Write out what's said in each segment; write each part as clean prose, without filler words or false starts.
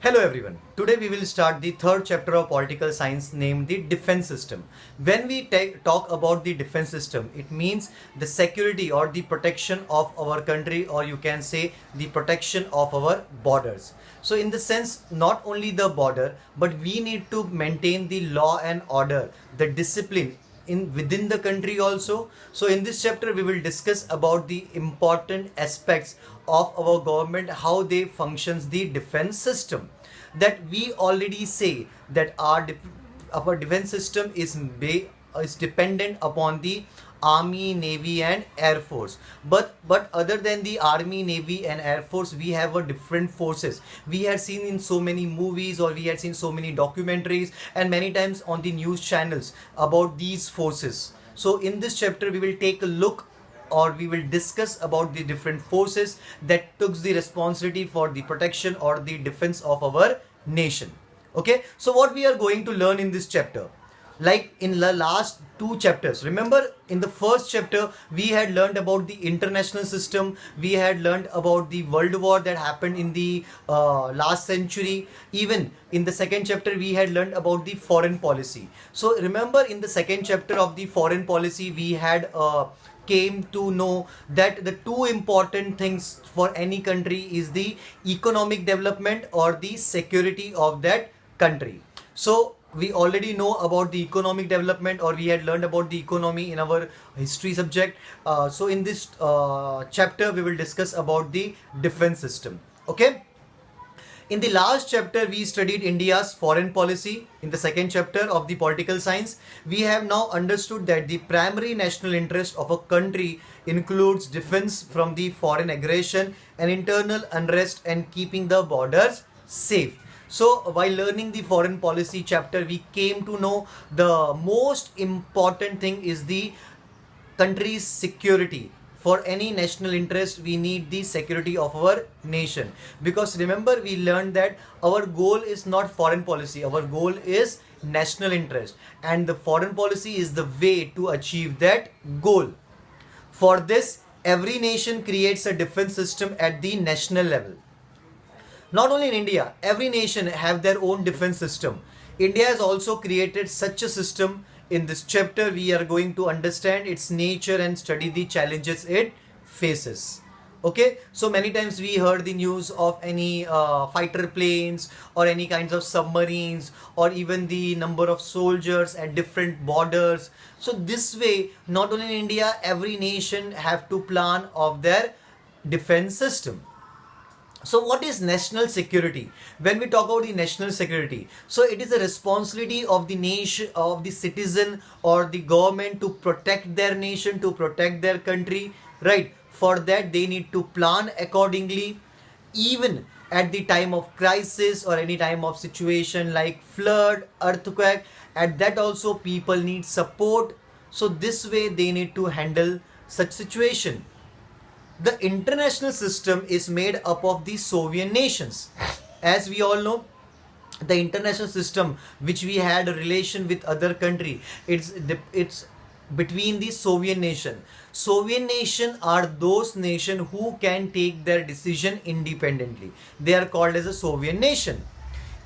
Hello everyone. Today we will start the third chapter of political science named the defense system. When we talk about the defense system, it means the security or the protection of our country, or you can say the protection of our borders. So in the sense, not only the border, but we need to maintain the law and order, the discipline in within the country also. So in this chapter we will discuss about the important aspects of our government, how they functions the defense system. That we already say that our defense system is dependent upon the army, navy and air force. But other than the army, navy and air force, we have a different forces. We had seen in so many movies, or we had seen so many documentaries and many times on the news channels about these forces. So in this chapter we will take a look, or we will discuss about the different forces that took the responsibility for the protection or the defense of our nation. Okay, so what we are going to learn in this chapter, like in the last two chapters, remember in the first chapter we had learned about the international system, we had learned about the world war that happened in the last century. Even in the second chapter we had learned about the foreign policy. So remember, in the second chapter of the foreign policy we had came to know that the two important things for any country is the economic development or the security of that country. So we already know about the economic development, or we had learned about the economy in our history subject. So in this chapter we will discuss about the defense system. Okay, in the last chapter, we studied India's foreign policy. In the second chapter of the political science, we have now understood that the primary national interest of a country includes defense from the foreign aggression and internal unrest and keeping the borders safe. So, while learning the foreign policy chapter, we came to know the most important thing is the country's security. For any national interest we need the security of our nation, because remember we learned that our goal is not foreign policy, our goal is national interest, and the foreign policy is the way to achieve that goal. For this, every nation creates a defense system at the national level. Not only in India, every nation have their own defense system. India has also created such a system. In this chapter, we are going to understand its nature and study the challenges it faces. Okay, so many times we heard the news of any fighter planes or any kinds of submarines, or even the number of soldiers at different borders. So this way, not only in India, every nation have to plan of their defense system. So what is national security? When we talk about the national security, so it is a responsibility of the nation, of the citizen or the government to protect their nation, to protect their country, right? For that they need to plan accordingly. Even at the time of crisis or any time of situation like flood, earthquake, at that also people need support. So this way they need to handle such situation. The international system is made up of the Soviet nations. As we all know, the international system which we had a relation with other country, it's between the Soviet nation. Soviet nation are those nation who can take their decision independently. They are called as a Soviet nation.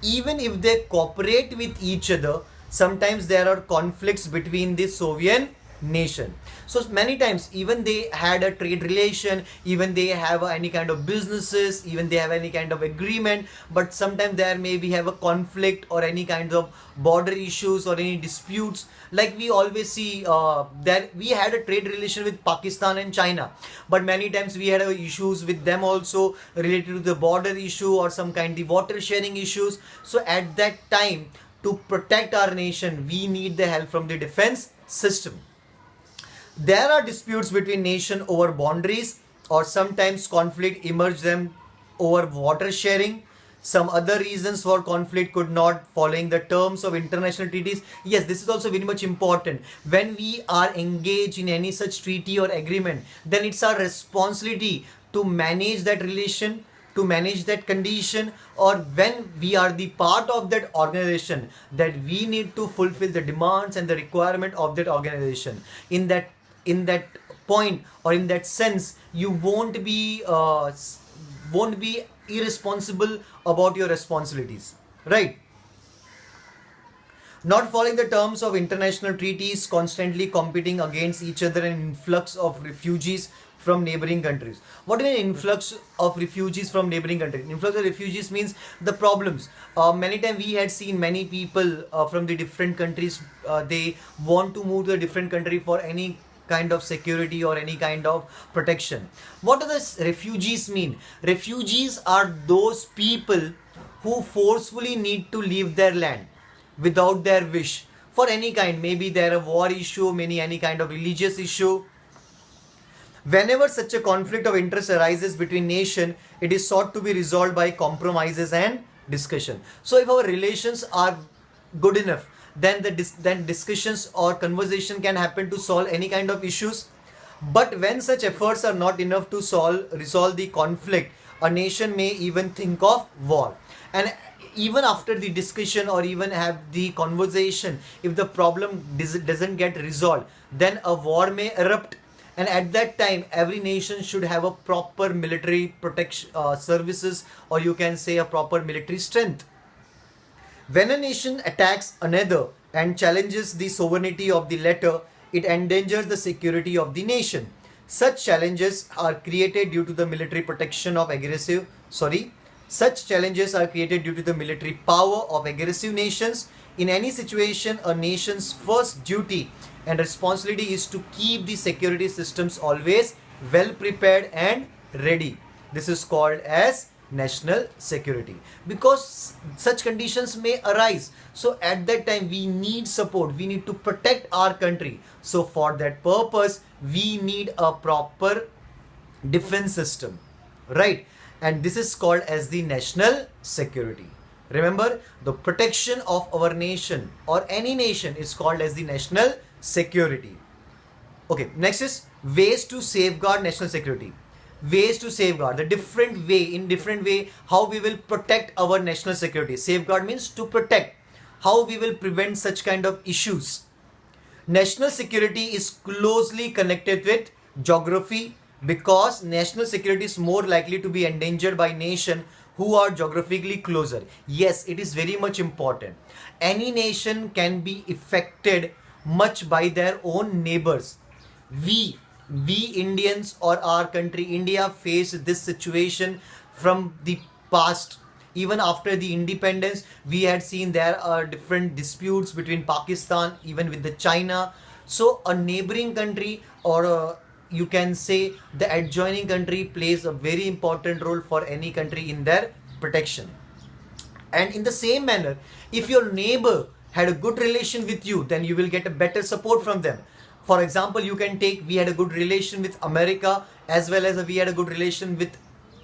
Even if they cooperate with each other, sometimes there are conflicts between the Soviet nation. So many times even they had a trade relation, even they have any kind of businesses, even they have any kind of agreement, but sometimes there may be have a conflict or any kind of border issues or any disputes. Like we always see that we had a trade relation with Pakistan and China, but many times we had issues with them also related to the border issue or some kind of water sharing issues. So at that time, to protect our nation, we need the help from the defense system. There are disputes between nations over boundaries, or sometimes conflict emerge them over water sharing. Some other reasons for conflict could not following the terms of international treaties. Yes, this is also very much important. When we are engaged in any such treaty or agreement, then it's our responsibility to manage that relation, to manage that condition, or when we are the part of that organization, that we need to fulfill the demands and the requirement of that organization. In that point or in that sense, you won't be irresponsible about your responsibilities, right? Not following the terms of international treaties, constantly competing against each other, and influx of refugees from neighboring countries. What do you mean influx of refugees from neighboring countries? Influx of refugees means the problems. Many times we had seen many people from the different countries, they want to move to a different country for any kind of security or any kind of protection. What do the refugees mean? Refugees are those people who forcefully need to leave their land without their wish for any kind, maybe there a war issue, maybe any kind of religious issue. Whenever such a conflict of interest arises between nation, it is sought to be resolved by compromises and discussion. So if our relations are good enough, then then discussions or conversation can happen to solve any kind of issues. But when such efforts are not enough to resolve the conflict, a nation may even think of war. And even after the discussion or even have the conversation, if the problem doesn't get resolved, then a war may erupt. And at that time, every nation should have a proper military protection services, or you can say a proper military strength. When a nation attacks another and challenges the sovereignty of the latter, it endangers the security of the nation. Such challenges are created due to the military protection of aggressive, such challenges are created due to the military power of aggressive nations. In any situation, a nation's first duty and responsibility is to keep the security systems always well prepared and ready. This is called as national security, because such conditions may arise. So at that time we need support, we need to protect our country. So for that purpose we need a proper defense system, right? And this is called as the national security. Remember, the protection of our nation or any nation is called as the national security. Okay, next is ways to safeguard national security. Ways to safeguard, the different way how we will protect our national security. Safeguard means to protect, how we will prevent such kind of issues. National security is closely connected with geography, because national security is more likely to be endangered by nation who are geographically closer. Yes, it is very much important. Any nation can be affected much by their own neighbors. We Indians or our country India faced this situation from the past. Even after the independence, we had seen there are different disputes between Pakistan, even with the China. So a neighboring country, or you can say the adjoining country, plays a very important role for any country in their protection. And in the same manner, if your neighbor had a good relation with you, then you will get a better support from them. For example, you can take, we had a good relation with America, as well as we had a good relation with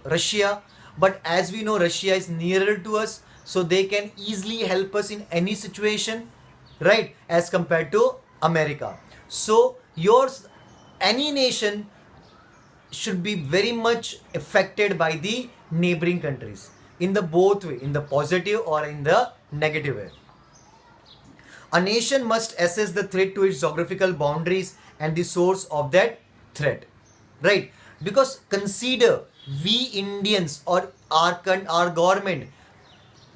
Russia. But as we know, Russia is nearer to us, so they can easily help us in any situation, right? As compared to America. So any nation should be very much affected by the neighboring countries in the both way, in the positive or in the negative way. A nation must assess the threat to its geographical boundaries and the source of that threat, right? Because consider, we Indians or our government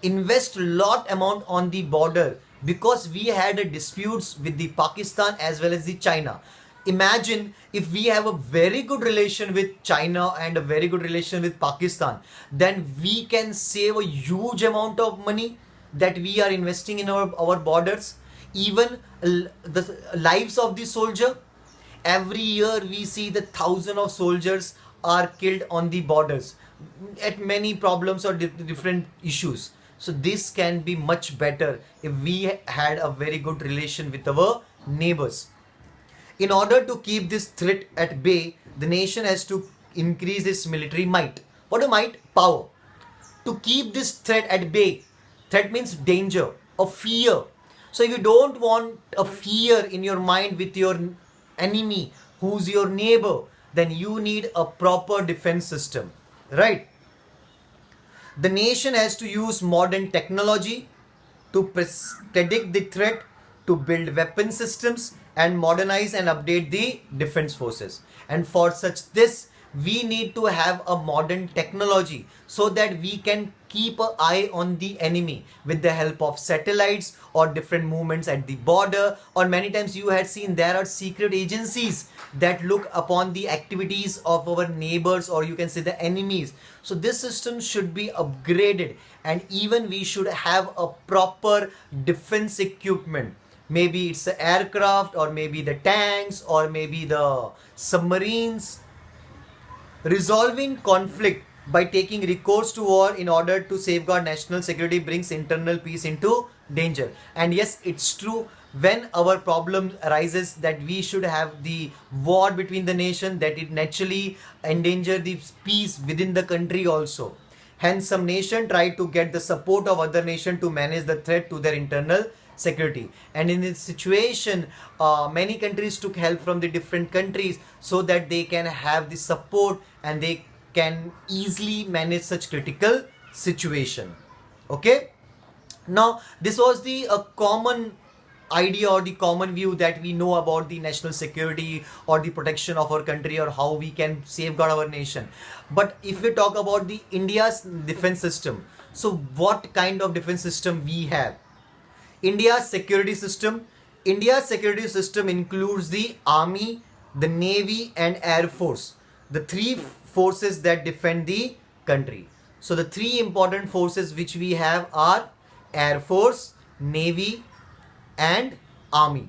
invest lot amount on the border, because we had a disputes with the Pakistan as well as the China. Imagine if we have a very good relation with China and a very good relation with Pakistan, then we can save a huge amount of money that we are investing in our borders. Even the lives of the soldier, every year we see the thousands of soldiers are killed on the borders at many problems or different issues. So this can be much better if we had a very good relation with our neighbors. In order to keep this threat at bay, the nation has to increase its military might. What do might? Power. To keep this threat at bay, threat means danger or fear. So if you don't want a fear in your mind with your enemy, who's your neighbor, then you need a proper defense system, right? The nation has to use modern technology to predict the threat, to build weapon systems, and modernize and update the defense forces. And for such this, we need to have a modern technology so that we can keep an eye on the enemy with the help of satellites or different movements at the border. Or many times you had seen there are secret agencies that look upon the activities of our neighbors, or you can say the enemies. So this system should be upgraded, and even we should have a proper defense equipment. Maybe it's the aircraft, or maybe the tanks, or maybe the submarines. Resolving conflict by taking recourse to war in order to safeguard national security brings internal peace into danger. And yes, it's true, when our problem arises that we should have the war between the nation, that it naturally endanger the peace within the country also. Hence, some nation try to get the support of other nation to manage the threat to their internal security. And in this situation, many countries took help from the different countries so that they can have the support and they can easily manage such critical situation. Okay, now this was the common idea or the common view that we know about the national security or the protection of our country, or how we can safeguard our nation. But if we talk about the India's defense system, so what kind of defense system we have? India's security system. India's security system includes the army, the navy, and air force, the three forces that defend the country. So the three important forces which we have are air force, navy, and army.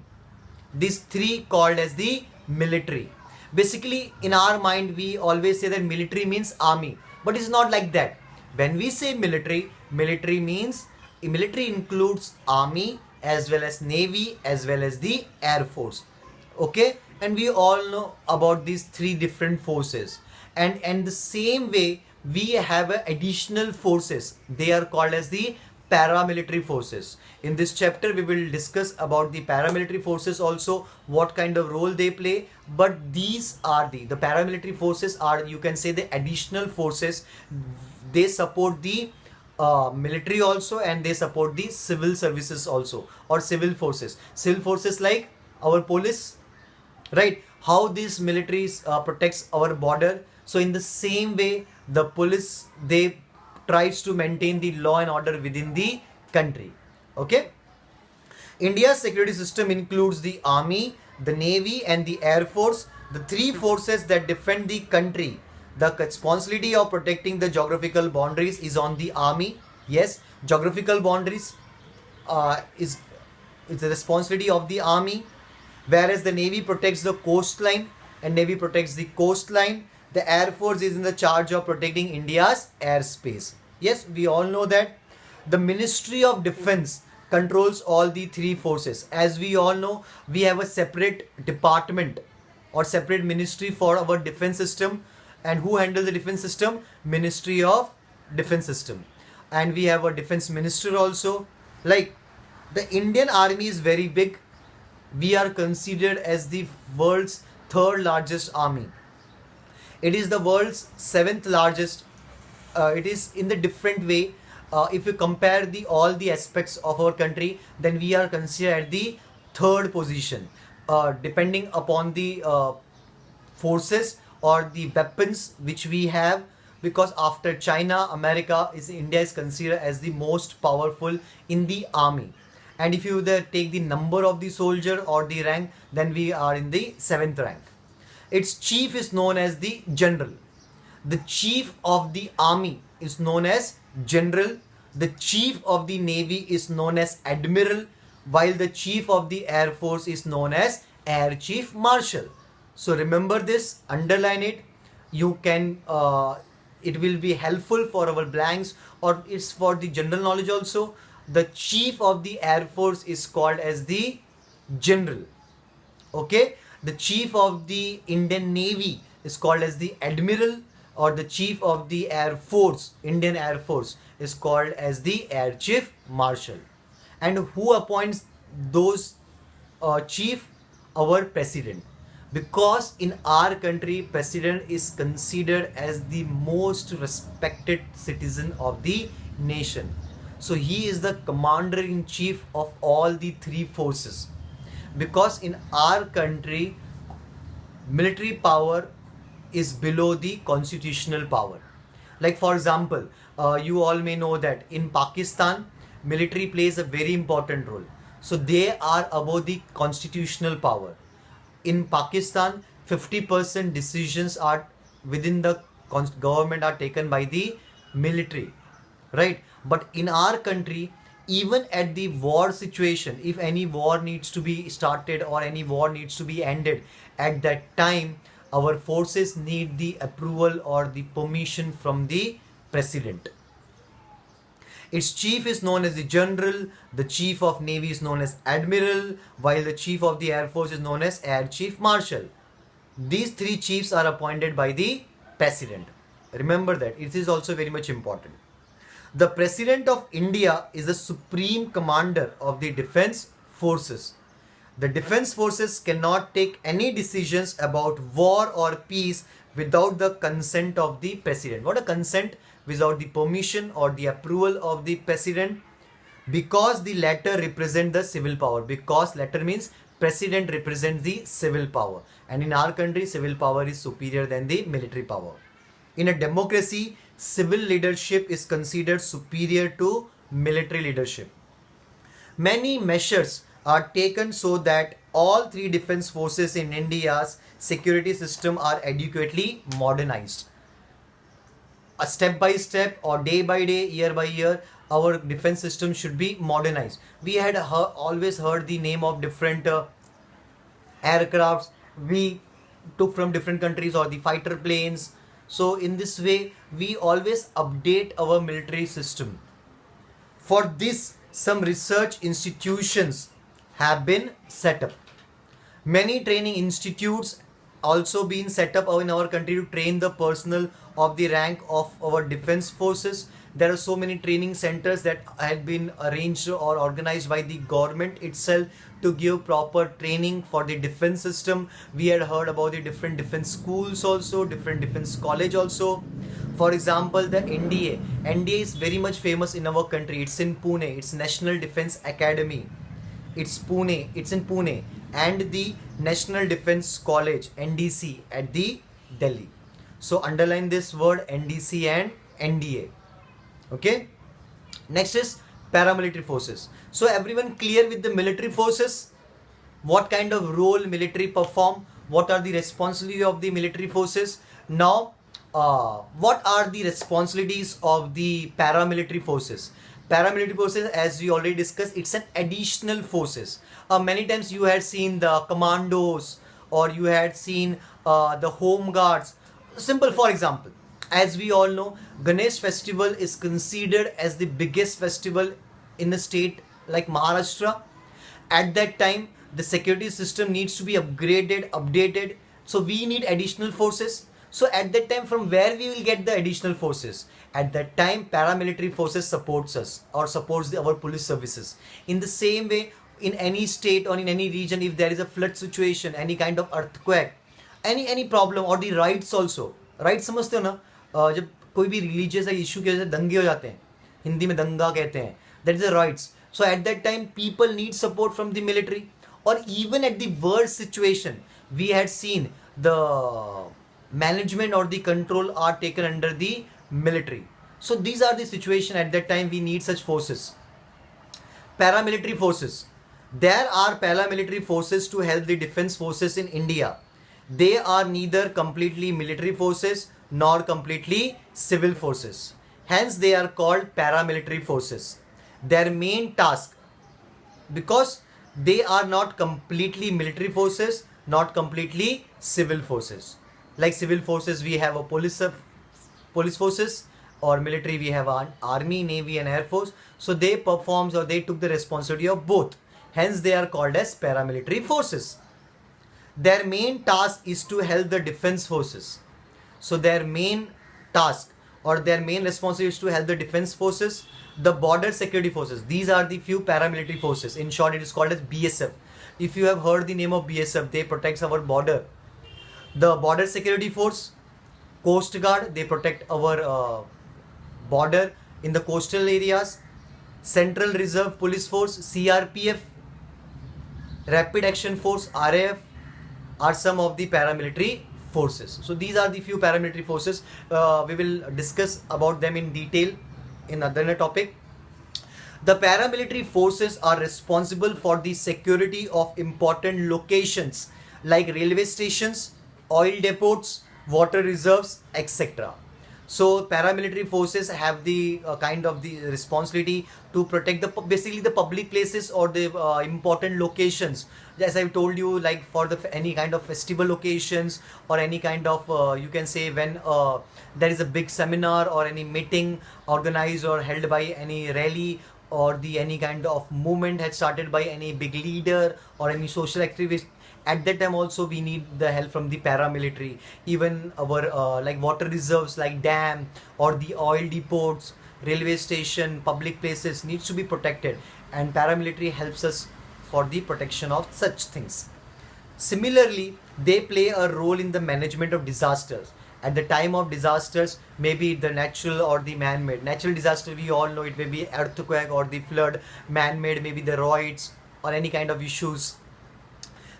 These three called as the military. Basically, in our mind, we always say that military means army, but it's not like that. When we say military, military means military includes army as well as navy as well as the air force. Okay, and we all know about these three different forces. And the same way we have additional forces. They are called as the paramilitary forces. In this chapter we will discuss about the paramilitary forces also, what kind of role they play. But these are the paramilitary forces are, you can say, the additional forces. They support the military also, and they support the civil services also, or civil forces like our police, right? How these militaries protects our border. So in the same way, the police, they tries to maintain the law and order within the country. Okay, India's security system includes the army, the navy, and the air force, the three forces that defend the country. The responsibility of protecting the geographical boundaries is on the army. Yes, geographical boundaries is the responsibility of the army, whereas the navy protects the coastline, and navy protects the coastline. The air force is in the charge of protecting India's airspace. Yes, we all know that. The Ministry of Defense controls all the three forces. As we all know, we have a separate department or separate ministry for our defense system. And who handles the defense system? Ministry of Defense system. And we have a defense minister also. Like, the Indian army is very big. We are considered as the world's third largest army. It is the world's seventh largest. It is in the different way. If you compare the all the aspects of our country, then we are considered at the third position, depending upon the forces or the weapons which we have. Because after China, America, India is considered as the most powerful in the army. And if you take the number of the soldier or the rank, then we are in the seventh rank. Its chief is known as the general. The chief of the army is known as general. The chief of the navy is known as admiral, while the chief of the air force is known as air chief marshal. So remember this, underline it. You can, it will be helpful for our blanks, or it's for the general knowledge also. The chief of the air force is called as the general. Okay, the chief of the Indian Navy is called as the admiral, or the chief of the air force, Indian Air Force, is called as the air chief marshal. And who appoints those chief? Our president. Because in our country, president is considered as the most respected citizen of the nation. So he is the commander in chief of all the three forces. Because in our country, military power is below the constitutional power. Like for example, you all may know that in Pakistan, military plays a very important role. So they are above the constitutional power. In Pakistan, 50% decisions are within the government are taken by the military, right? But in our country, even at the war situation, if any war needs to be started or any war needs to be ended, at that time our forces need the approval or the permission from the president. Its chief is known as the general, the chief of navy is known as admiral, while the chief of the air force is known as air chief marshal. These three chiefs are appointed by the president. Remember that, it is also very much important. The President of India is the supreme commander of the defense forces. The defense forces cannot take any decisions about war or peace without the consent of the president. What a consent? Without the permission or the approval of the president, because the latter represent the civil power. Because latter means president represents the civil power, and in our country civil power is superior than the military power. In a democracy, civil leadership is considered superior to military leadership. Many measures are taken so that all three defense forces in India's security system are adequately modernized. A step by step or day by day, year by year, our defense system should be modernized. We had always heard the name of different aircrafts we took from different countries, or the fighter planes. So in this way, we always update our military system. For this, some research institutions have been set up. Many training institutes also been set up in our country to train the personnel of the rank of our defense forces. There are so many training centers that have been arranged or organized by the government itself to give proper training for the defense system. We had heard about the different defense schools also, different defense college also. For example, the NDA. NDA is very much famous in our country. It's in Pune. It's National Defense Academy. It's in Pune. And the National Defense College, NDC, at the Delhi. So underline this word NDC and NDA. Okay. Next is paramilitary forces. So everyone clear with the military forces? What kind of role military perform? What are the responsibilities of the military forces? Now, what are the responsibilities of the paramilitary forces? Paramilitary forces, as we already discussed, it's an additional forces. Many times you had seen the commandos, or you had seen the home guards. Simple, for example, as we all know, Ganesh festival is considered as the biggest festival in a state like Maharashtra. At that time, the security system needs to be upgraded, updated. So we need additional forces. So at that time, from where we will get the additional forces? At that time, paramilitary forces supports us or supports our police services. In the same way, in any state or in any region, if there is a flood situation, any kind of earthquake, any problem, or the riots also, riots समझते हो ना, जब कोई भी religious issue के वजह से दंगे हो जाते हैं, हिंदी में दंगा कहते हैं, that is the riots. So at that time, people need support from the military. Or even at the worst situation, we had seen the management or the control are taken under the military. So these are the situation at that time we need such forces. Paramilitary forces. There are paramilitary forces to help the defense forces in India. They are neither completely military forces nor completely civil forces. Hence they are called paramilitary forces. Their main task, because they are not completely military forces, not completely civil forces. Like civil forces, we have a police forces, or military, we have an army, navy and air force. So they performs or they took the responsibility of both. Hence they are called as paramilitary forces. Their main task is to help the defense forces. So their main task or their main responsibility is to help the defense forces, the border security forces. These are the few paramilitary forces. In short, it is called as BSF. If you have heard the name of BSF, they protect our border. The border security force, Coast Guard, they protect our border in the coastal areas. Central Reserve Police Force, CRPF, Rapid Action Force, RAF, are some of the paramilitary forces. So these are the few paramilitary forces. We will discuss about them in detail in another topic. The paramilitary forces are responsible for the security of important locations like railway stations, oil depots, water reserves, etc. So paramilitary forces have the kind of the responsibility to protect the basically the public places or the important locations. As I've told you, like for the any kind of festival occasions or any kind of you can say when there is a big seminar or any meeting organized or held by any rally, or the any kind of movement had started by any big leader or any social activist. At that time also we need the help from the paramilitary. Even our like water reserves like dam or the oil depots, railway station, public places needs to be protected, and paramilitary helps us for the protection of such things. Similarly, they play a role in the management of disasters. At the time of disasters, maybe the natural or the man-made. Natural disaster, we all know it may be earthquake or the flood. Man-made, maybe the riots or any kind of issues.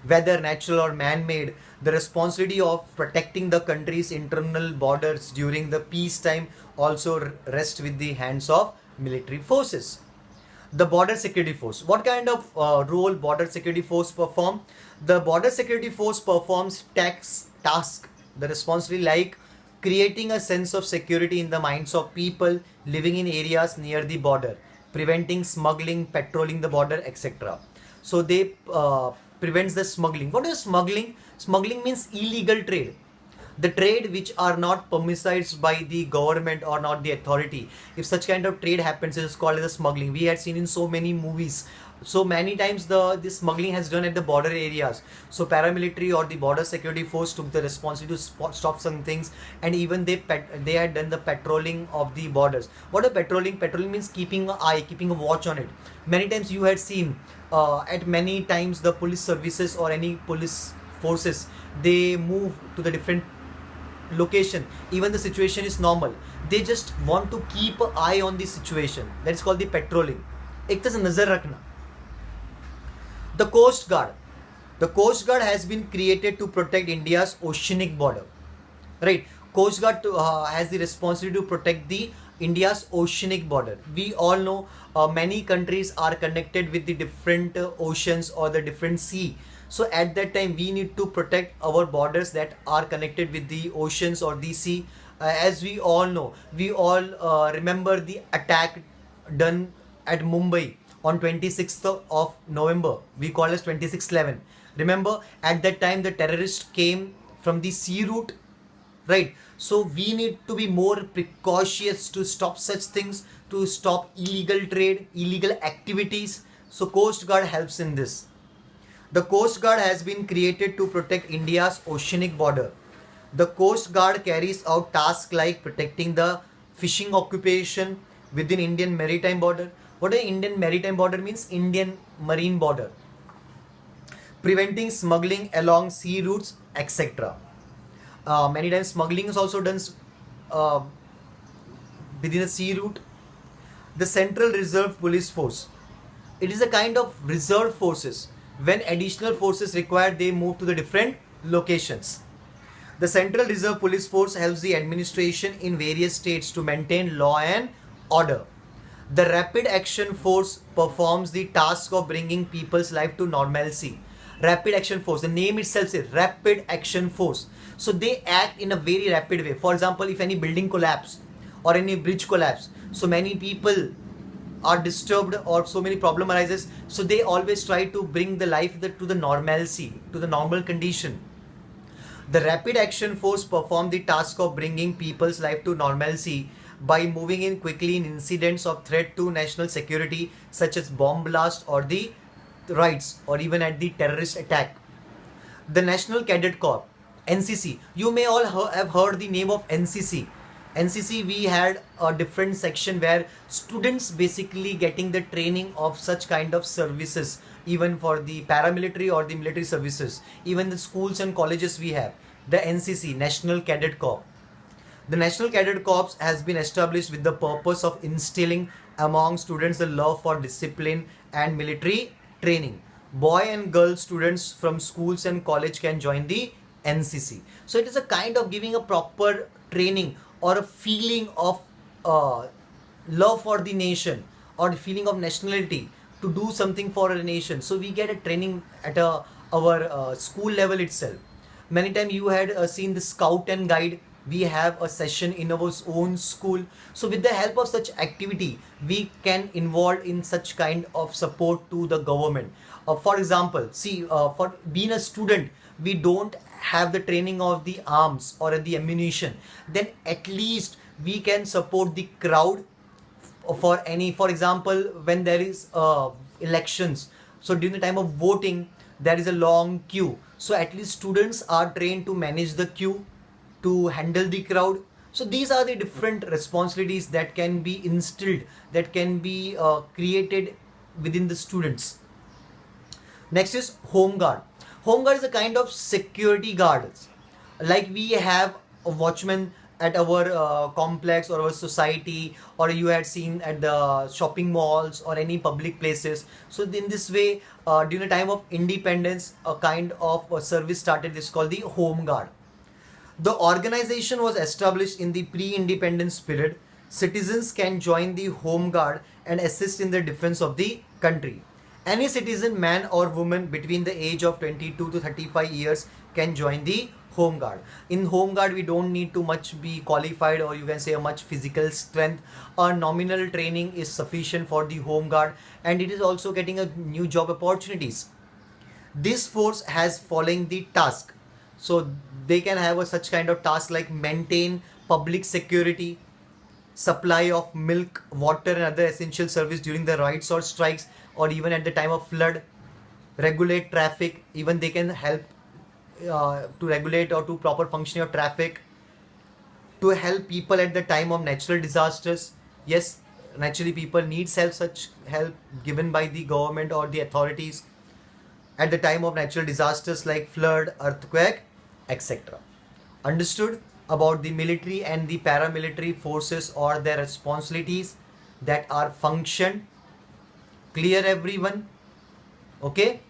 Whether natural or man-made, the responsibility of protecting the country's internal borders during the peacetime also rests with the hands of military forces. The border security force, what kind of role border security force perform? The border security force performs task the responsibility like creating a sense of security in the minds of people living in areas near the border, preventing smuggling, patrolling the border, etc. So they prevents the smuggling. What is smuggling? Smuggling means illegal trade, the trade which are not permitted by the government or not the authority. If such kind of trade happens, it is called as smuggling. We had seen in so many movies, so many times this smuggling has done at the border areas. So paramilitary or the border security force took the responsibility to stop some things, and even they had done the patrolling of the borders. What is patrolling? Patrolling means keeping an eye, keeping a watch on it. Many times you had seen at many times the police services or any police forces, they move to the different location. Even the situation is normal, they just want to keep an eye on the situation. That is called the patrolling. एक तरह से नजर रखना. The Coast Guard. The Coast Guard has been created to protect India's oceanic border. Right? Coast Guard has the responsibility to protect the India's oceanic border. We all know many countries are connected with the different oceans or the different sea. So at that time we need to protect our borders that are connected with the oceans or the sea. As we all know, we all remember the attack done at Mumbai on 26th of November. We call it 26/11. Remember, at that time the terrorists came from the sea route, right? So we need to be more precautious to stop such things, to stop illegal trade, illegal activities. So Coast Guard helps in this. The Coast Guard has been created to protect India's oceanic border. The Coast Guard carries out tasks like protecting the fishing occupation within Indian maritime border. What is Indian maritime border means? Indian marine border. Preventing smuggling along sea routes, etc. Many times smuggling is also done within the sea route. The Central Reserve Police Force. It is a kind of reserve forces. When additional forces required, they move to the different locations. The Central Reserve Police Force helps the administration in various states to maintain law and order. The Rapid Action Force performs the task of bringing people's life to normalcy. Rapid Action Force, the name itself says Rapid Action Force. So they act in a very rapid way. For example, if any building collapse or any bridge collapse, so many people are disturbed or so many problem arises, so they always try to bring the life to the normalcy, to the normal condition. The Rapid Action Force perform the task of bringing people's life to normalcy by moving in quickly in incidents of threat to national security such as bomb blast or the riots or even at the terrorist attack. The National Cadet Corps, NCC. You may all have heard the name of NCC. NCC, we had a different section where students basically getting the training of such kind of services, even for the paramilitary or the military services. Even the schools and colleges we have. The NCC, National Cadet Corps. The National Cadet Corps has been established with the purpose of instilling among students the love for discipline and military training. Boy and girl students from schools and college can join the NCC. So it is a kind of giving a proper training or a feeling of love for the nation or the feeling of nationality to do something for a nation. So we get a training at our school level itself. Many times you had seen the scout and guide. We have a session in our own school. So with the help of such activity, we can involve in such kind of support to the government. For example, see, for being a student, we don't have the training of the arms or the ammunition. Then at least we can support the crowd for any, for example, when there is elections, so during the time of voting there is a long queue, so at least students are trained to manage the queue, to handle the crowd. So these are the different responsibilities that can be instilled, that can be created within the students. Next is home guard. Home guard is a kind of security guards. Like we have a watchman at our complex or our society, or you had seen at the shopping malls or any public places. So in this way, during the time of independence, a kind of service started. This is called the home guard. The organization was established in the pre-independence period. Citizens can join the home guard and assist in the defense of the country. Any citizen, man or woman between the age of 22 to 35 years can join the home guard. In home guard, we don't need to much be qualified, or you can say a much physical strength. A nominal training is sufficient for the home guard, and it is also getting a new job opportunities. This force has following the task. So they can have a such kind of task like maintain public security, supply of milk, water and other essential service during the riots or strikes, or even at the time of flood, regulate traffic. Even they can help to regulate or to proper functioning of traffic, to help people at the time of natural disasters. Yes, naturally people needs help, such help given by the government or the authorities at the time of natural disasters like flood, earthquake, etc. Understood about the military and the paramilitary forces or their responsibilities that are functioned? Clear everyone? Okay.